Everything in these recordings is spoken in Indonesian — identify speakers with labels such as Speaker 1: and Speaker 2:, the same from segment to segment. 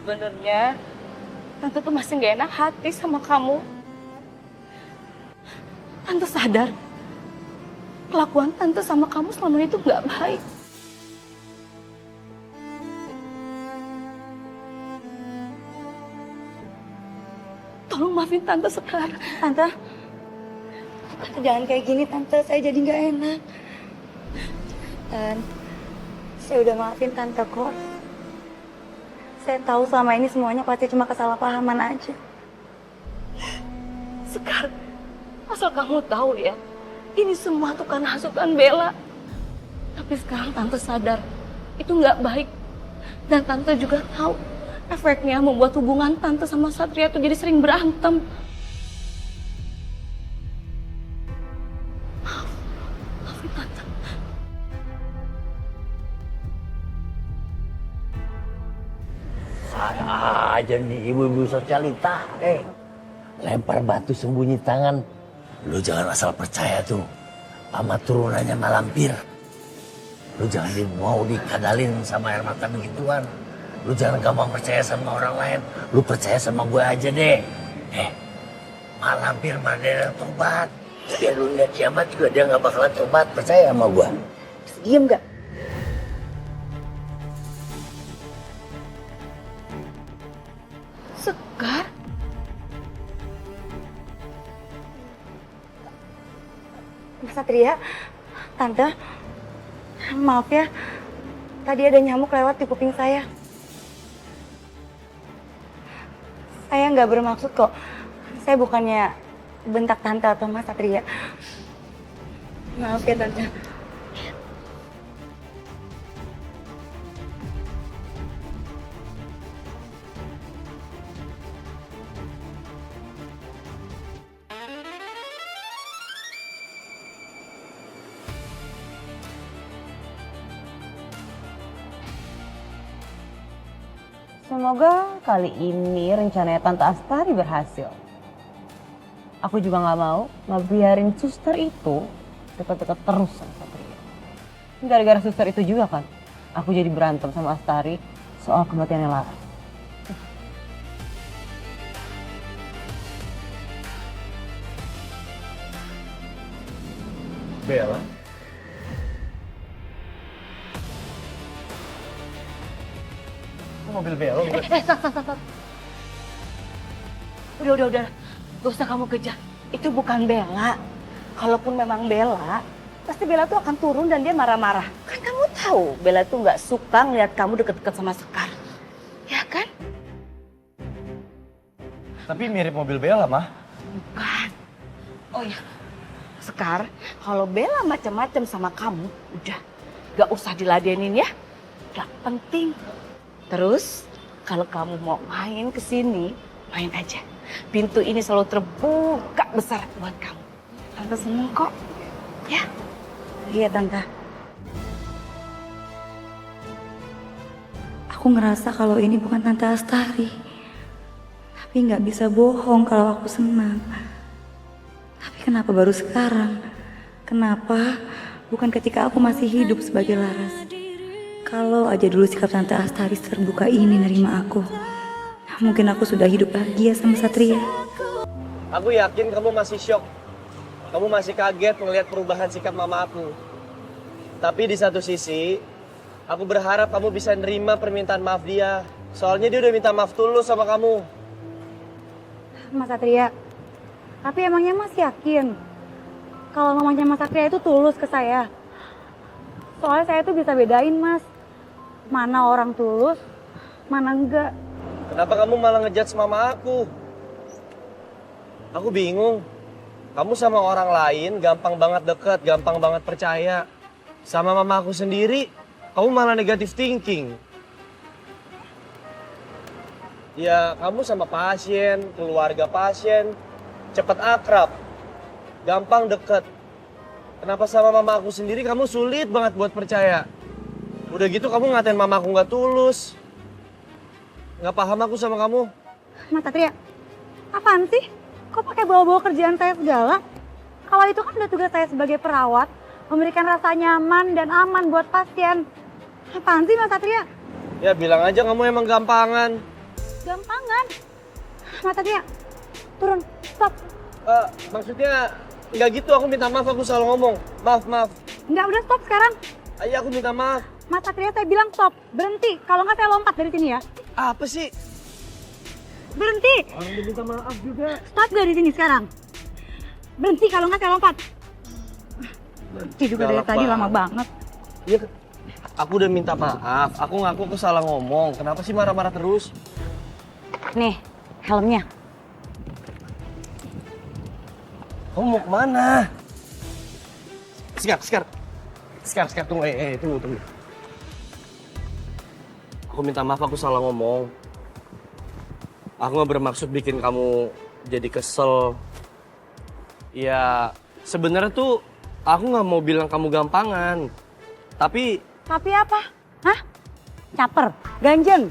Speaker 1: Sebenarnya Tante tuh masih gak enak hati sama kamu. Tante sadar kelakuan Tante sama kamu selama itu gak baik. Tolong maafin Tante sekarang.
Speaker 2: Tante jangan kayak gini Tante, saya jadi nggak enak. Dan saya udah maafin Tante kok. Saya tahu selama ini semuanya pasti cuma kesalahpahaman aja.
Speaker 1: Sekar, asal kamu tahu ya, ini semua tuh karena hasutan Bella. Tapi sekarang Tante sadar, itu nggak baik. Dan Tante juga tahu, efeknya membuat hubungan Tante sama Satria tuh jadi sering berantem. Maafin Tante.
Speaker 3: Ada aja nih ibu-ibu sosialita. Lempar batu sembunyi tangan. Lu jangan asal percaya tuh sama turunannya malampir. Lu jangan mau dikadalin sama air mata begituan. Lu jangan gampang percaya sama orang lain. Lu percaya sama gue aja deh. Malampir mana ada tobat. Biar lu lihat kiamat juga dia gak bakalan tobat. Percaya sama gue.
Speaker 2: Diem gak?
Speaker 1: Sekar?
Speaker 2: Mas Satria, Tante, maaf ya. Tadi ada nyamuk lewat di kuping saya. Saya nggak bermaksud kok. Saya bukannya bentak Tante atau Mas Satria. Maaf ya Tante.
Speaker 4: Semoga kali ini rencananya Tante Astari berhasil. Aku juga nggak mau ngebiarin suster itu deket-deket terus sama Satria. Gara-gara suster itu juga kan, aku jadi berantem sama Astari soal kematiannya Lara.
Speaker 5: Bella? Mobil Bella bukan?
Speaker 1: Stop. Udah. Gak usah kamu kejar. Itu bukan Bella. Kalaupun memang Bella, pasti Bella tuh akan turun dan dia marah-marah. Kan kamu tahu Bella tuh gak suka ngeliat kamu deket-deket sama Sekar. Ya kan?
Speaker 5: Tapi mirip mobil Bella, Mah.
Speaker 1: Bukan. Oh iya. Sekar, kalau Bella macam-macam sama kamu, udah. Gak usah diladenin ya. Gak penting. Terus, kalau kamu mau main ke sini, main aja. Pintu ini selalu terbuka besar buat kamu. Tante seneng kok. Ya.
Speaker 2: Iya Tante. Aku ngerasa kalau ini bukan Tante Astari. Tapi nggak bisa bohong kalau aku senang. Tapi kenapa baru sekarang? Kenapa bukan ketika aku masih hidup sebagai Laras? Kalau aja dulu sikap Tante Astari terbuka ini nerima aku, mungkin aku sudah hidup bahagia sama Satria.
Speaker 5: Aku yakin kamu masih shock. Kamu masih kaget melihat perubahan sikap mama aku. Tapi di satu sisi, aku berharap kamu bisa nerima permintaan maaf dia. Soalnya dia udah minta maaf tulus sama kamu.
Speaker 2: Mas Satria, tapi emangnya Mas yakin kalau mamanya Mas Satria itu tulus ke saya? Soalnya saya tuh bisa bedain Mas, mana orang tulus, mana enggak.
Speaker 5: Kenapa kamu malah ngejudge mama aku? Aku bingung. Kamu sama orang lain gampang banget deket, gampang banget percaya. Sama mama aku sendiri, kamu malah negatif thinking. Ya, kamu sama pasien, keluarga pasien, cepat akrab, gampang deket. Kenapa sama mama aku sendiri kamu sulit banget buat percaya? Udah gitu kamu ngatain mama aku nggak tulus. Nggak paham aku sama kamu.
Speaker 2: Mas Satria, apaan sih? Kok pakai bawa-bawa kerjaan saya segala? Kalau itu kan udah tugas saya sebagai perawat, memberikan rasa nyaman dan aman buat pasien. Apaan sih Mas Satria?
Speaker 5: Ya bilang aja kamu emang gampangan.
Speaker 2: Gampangan. Mata dia. Turun. Stop.
Speaker 5: Maksudnya nggak gitu, aku minta maaf, aku salah ngomong. Maaf.
Speaker 2: Enggak, udah stop sekarang.
Speaker 5: Ayo aku minta maaf.
Speaker 2: Mas Satria, saya bilang stop. Berhenti. Kalau nggak saya lompat dari sini ya.
Speaker 5: Apa sih?
Speaker 2: Berhenti.
Speaker 5: Orang udah minta maaf juga.
Speaker 2: Stop dari sini sekarang. Berhenti, kalau nggak saya lompat. Berhenti juga dari
Speaker 5: Galak
Speaker 2: tadi lama
Speaker 5: banget.
Speaker 2: banget.
Speaker 5: Iya, aku udah minta maaf. Aku ngaku aku salah ngomong. Kenapa sih marah-marah terus?
Speaker 2: Nih, helmnya.
Speaker 5: Kamu mau kemana? Sekar, tunggu, tunggu. Aku minta maaf, aku salah ngomong. Aku gak bermaksud bikin kamu jadi kesel. Ya, sebenarnya tuh aku gak mau bilang kamu gampangan. Tapi
Speaker 2: Apa? Hah? Caper, ganjen,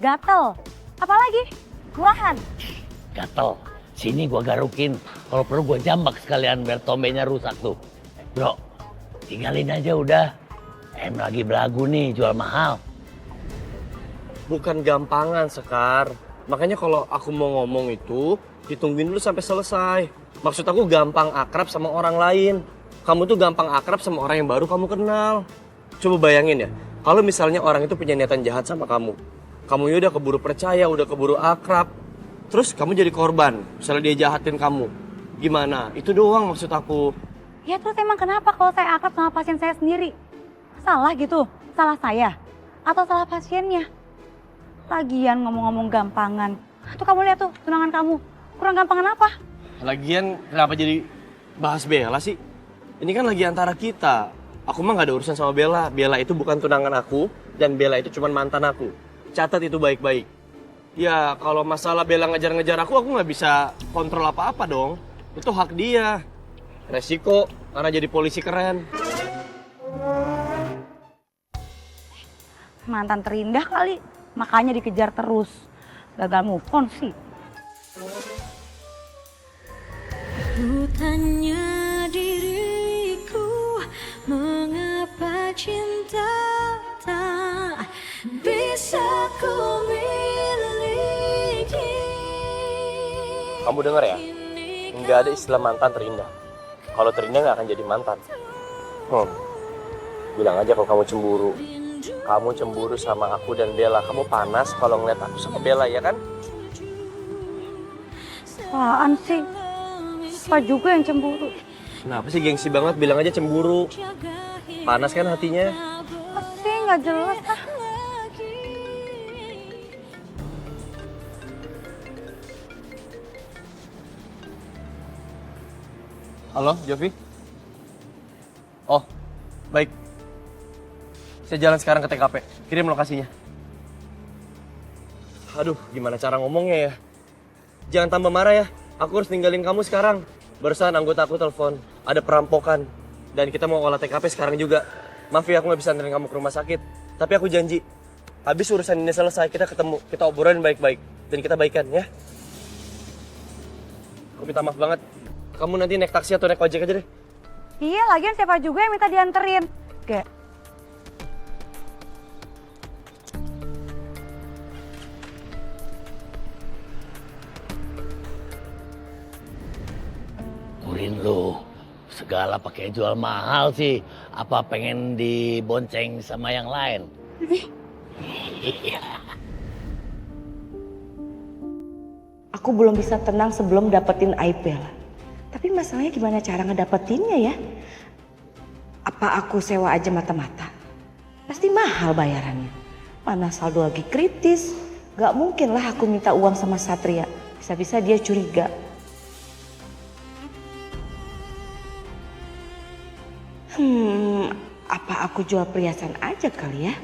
Speaker 2: gatel, apalagi? Murahan.
Speaker 3: Gatel. Sini gua garukin. Kalau perlu gua jambak sekalian biar tombenya rusak tuh. Bro, tinggalin aja udah. Lagi belagu nih, jual mahal.
Speaker 5: bukan gampangan, Sekar. Makanya kalau aku mau ngomong itu, ditungguin dulu sampai selesai. Maksud aku gampang akrab sama orang lain. Kamu tuh gampang akrab sama orang yang baru kamu kenal. Coba bayangin ya, kalau misalnya orang itu punya niatan jahat sama kamu. Kamu ya udah keburu percaya, udah keburu akrab. Terus kamu jadi korban, misalnya dia jahatin kamu. Gimana? Itu doang maksud aku.
Speaker 2: Ya terus emang kenapa kalau saya akrab sama pasien saya sendiri? Salah gitu? Salah saya? Atau salah pasiennya? Lagian ngomong-ngomong gampangan. Tuh kamu lihat tuh tunangan kamu. Kurang gampangan apa?
Speaker 5: Lagian kenapa jadi bahas Bella sih? Ini kan lagi antara kita. Aku mah gak ada urusan sama Bella. Bella itu bukan tunangan aku, dan Bella itu cuma mantan aku. Catat itu baik-baik. Ya kalau masalah Bella ngejar-ngejar aku gak bisa kontrol apa-apa dong. Itu hak dia. Resiko karena jadi polisi keren.
Speaker 2: Mantan terindah kali. Makanya dikejar terus. Gagal move on sih.
Speaker 6: Ku tanya diriku, mengapa cinta tak bisa ku miliki.
Speaker 5: Kamu denger ya, nggak ada istilah mantan terindah. Kalau terindah nggak akan jadi mantan. Bilang aja kalau kamu cemburu. Kamu cemburu sama aku dan Bella. Kamu panas kalau ngeliat aku sama Bella, ya kan?
Speaker 2: Apaan sih? Apa juga yang cemburu?
Speaker 5: Kenapa sih gengsi banget? Bilang aja cemburu. Panas kan hatinya?
Speaker 2: Pasti nggak jelas ah.
Speaker 5: Halo, Jovi? Oh, baik. Saya jalan sekarang ke TKP. Kirim lokasinya. Aduh, gimana cara ngomongnya ya? Jangan tambah marah ya. Aku harus ninggalin kamu sekarang. Barusan anggota aku telepon. Ada perampokan. Dan kita mau olah TKP sekarang juga. Maaf ya, aku nggak bisa anterin kamu ke rumah sakit. Tapi aku janji, habis urusan ini selesai, kita ketemu. Kita obrolin baik-baik. Dan kita baikan ya. Aku minta maaf banget. Kamu nanti naik taksi atau naik ojek aja deh.
Speaker 2: Iya, lagian siapa juga yang minta dianterin? Kayak
Speaker 3: Kurin lu, segala pakai jual mahal sih. Apa pengen dibonceng sama yang lain? Iya.
Speaker 1: Aku belum bisa tenang sebelum dapetin Aibel. Tapi masalahnya gimana cara ngedapetinnya ya? Apa aku sewa aja mata-mata? Pasti mahal bayarannya. Mana saldo lagi kritis. Gak mungkin lah aku minta uang sama Satria. Bisa-bisa dia curiga. Apa aku jual perhiasan aja kali ya?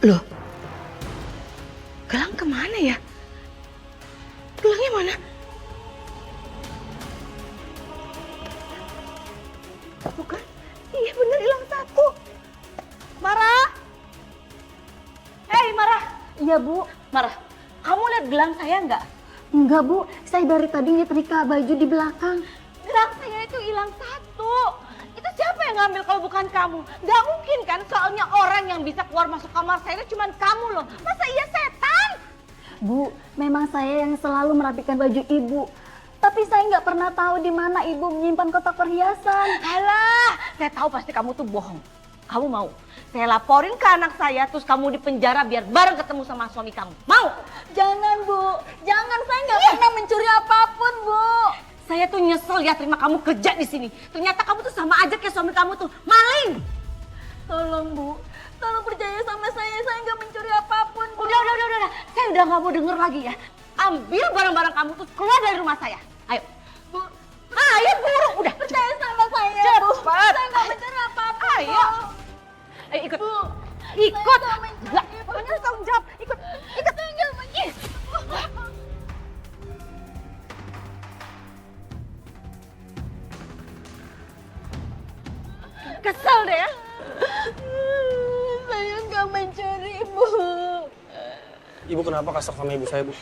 Speaker 1: Loh, gelang kemana ya? Gelangnya mana? Bukan, iya bener hilang satu. Mara! Hei Mara! Iya Bu. Mara, kamu lihat gelang saya nggak?
Speaker 7: Enggak Bu, saya dari tadi nyetrika baju di belakang.
Speaker 1: Gelang saya itu hilang satu. Itu siapa yang ngambil kalau bukan kamu? Gak mungkin kan, soalnya orang yang bisa keluar masuk kamar saya itu cuma kamu loh. Masa iya setan?
Speaker 7: Bu, memang saya yang selalu merapikan baju Ibu. Tapi saya nggak pernah tahu di mana Ibu menyimpan kotak perhiasan.
Speaker 1: Alah, saya tahu pasti kamu tuh bohong. Kamu mau? Saya laporin ke anak saya, terus kamu di penjara biar bareng ketemu sama suami kamu. Mau?
Speaker 7: Jangan Bu, jangan, saya nggak pernah mencuri apapun Bu.
Speaker 1: Saya tuh nyesel ya terima kamu kerja di sini. Ternyata kamu tuh sama aja kayak suami kamu tuh, maling.
Speaker 7: Tolong Bu, tolong percaya sama saya nggak mencuri apapun Bu.
Speaker 1: Udah. Saya udah nggak mau denger lagi ya. Ambil barang-barang kamu tuh keluar dari rumah saya. Ayo.
Speaker 7: Bu,
Speaker 1: Ayo buru, udah.
Speaker 7: percaya sama saya Bu.
Speaker 1: Cepat.
Speaker 7: Saya nggak mencuri apapun
Speaker 1: Ayo. Ayo ikut. Ikut.
Speaker 7: Saya nggak mencuri,
Speaker 1: Enggak,
Speaker 7: Bu.
Speaker 1: pokoknya tanggung jawab. Ikut.
Speaker 7: Saya nggak mencuri.
Speaker 1: Kesel deh ya.
Speaker 7: Saya nggak mencuri Bu.
Speaker 5: Ibu kenapa kasar sama ibu saya, Bu?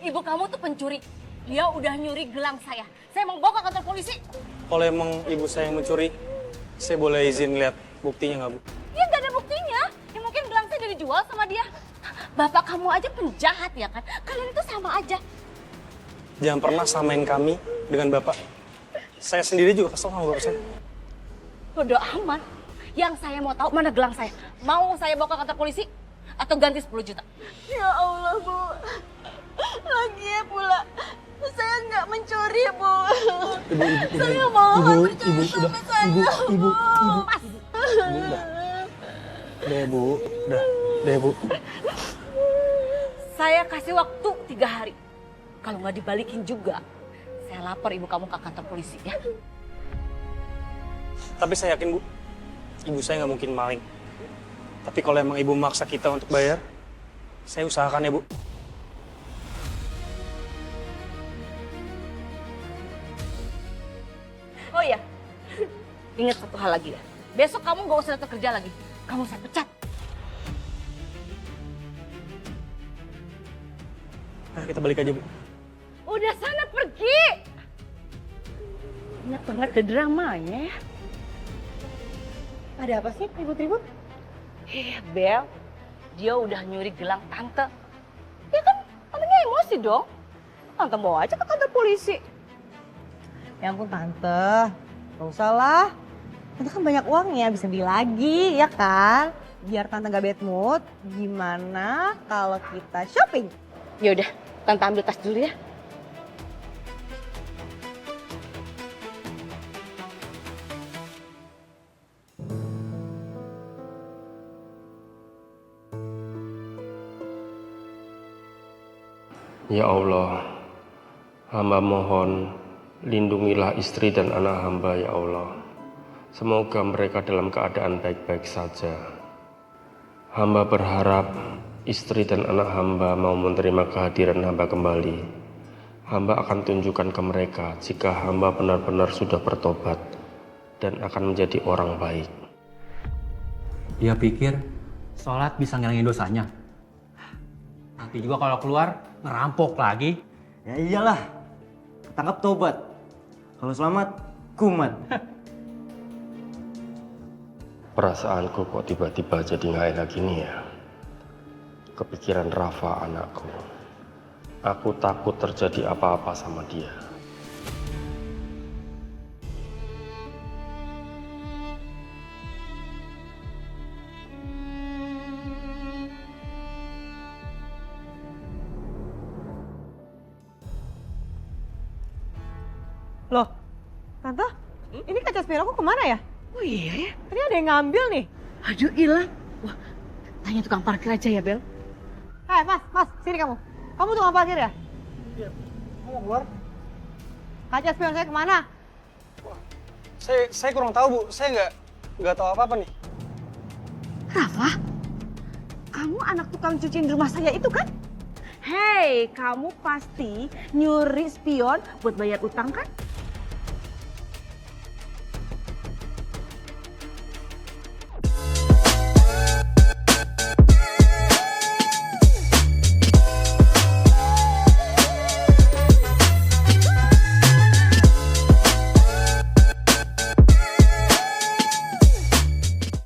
Speaker 1: Ibu kamu tuh pencuri. Dia udah nyuri gelang saya. Saya mau bawa ke kantor polisi.
Speaker 5: Kalau emang ibu saya yang mencuri, saya boleh izin lihat buktinya nggak, Bu?
Speaker 1: Ya nggak ada buktinya. Ya mungkin gelang saya udah dijual sama dia. Bapak kamu aja penjahat ya kan? Kalian itu sama aja.
Speaker 5: Jangan pernah samain kami dengan Bapak. Saya sendiri juga kesel sama Bapak saya.
Speaker 1: Bodoh amat. Yang saya mau tahu mana gelang saya. Mau saya bawa ke kantor polisi atau ganti 10 juta?
Speaker 7: Ya Allah Bu, lagi ya pula saya nggak mencuri Bu. Saya mohon percaya sama saya Bu.
Speaker 5: Udah, Bu. Udah, Bu.
Speaker 1: Saya kasih waktu 3 hari. Kalau nggak dibalikin juga, saya lapor ibu kamu ke kantor polisi ya.
Speaker 5: Tapi saya yakin, Bu, ibu saya nggak mungkin maling. Tapi kalau emang ibu maksa kita untuk bayar, saya usahakan ya, Bu.
Speaker 1: Oh iya, ingat satu hal lagi ya. Besok kamu nggak usah datang kerja lagi. Kamu saya pecat.
Speaker 5: Nah, kita balik aja, Bu.
Speaker 1: Udah sana pergi. Ingat banget ada dramanya ya.
Speaker 4: Ada apa sih ribut-ribut?
Speaker 1: Bel, dia udah nyuri gelang tante. Ya kan, tantenya emosi dong. Tante bawa aja ke kantor polisi.
Speaker 4: Ya ampun Tante, gak usah lah. Tante kan banyak uangnya, bisa beli lagi ya kan? Biar Tante gak bad mood, gimana kalau kita shopping?
Speaker 1: Ya udah, tante ambil tas dulu ya.
Speaker 8: Ya Allah, hamba mohon lindungilah istri dan anak hamba ya Allah. Semoga mereka dalam keadaan baik-baik saja. Hamba berharap istri dan anak hamba mau menerima kehadiran hamba kembali. Hamba akan tunjukkan ke mereka jika hamba benar-benar sudah bertobat dan akan menjadi orang baik.
Speaker 9: Dia pikir sholat bisa ngilangin dosanya. Nanti juga kalau keluar ngerampok lagi.
Speaker 10: Ya iyalah, ketangkap tobat. Kalau selamat, kumat.
Speaker 8: Perasaanku kok tiba-tiba jadi nggak enak gini ya. Kepikiran Rafa anakku. Aku takut terjadi apa-apa sama dia.
Speaker 4: Loh, Tante, ini kaca spion aku kemana ya?
Speaker 1: Oh iya ya?
Speaker 4: Tadi ada yang ngambil nih.
Speaker 1: Aduh hilang. Wah, tanya tukang parkir aja ya Bel.
Speaker 4: Hai mas, sini kamu. Kamu tukang parkir ya?
Speaker 5: Iya, mau keluar?
Speaker 4: Kaca spion saya kemana?
Speaker 5: Saya kurang tahu, Bu. Saya nggak tahu apa-apa nih.
Speaker 1: Rafa, kamu anak tukang cuci di rumah saya itu kan? Hei, kamu pasti nyuri spion buat bayar utang kan?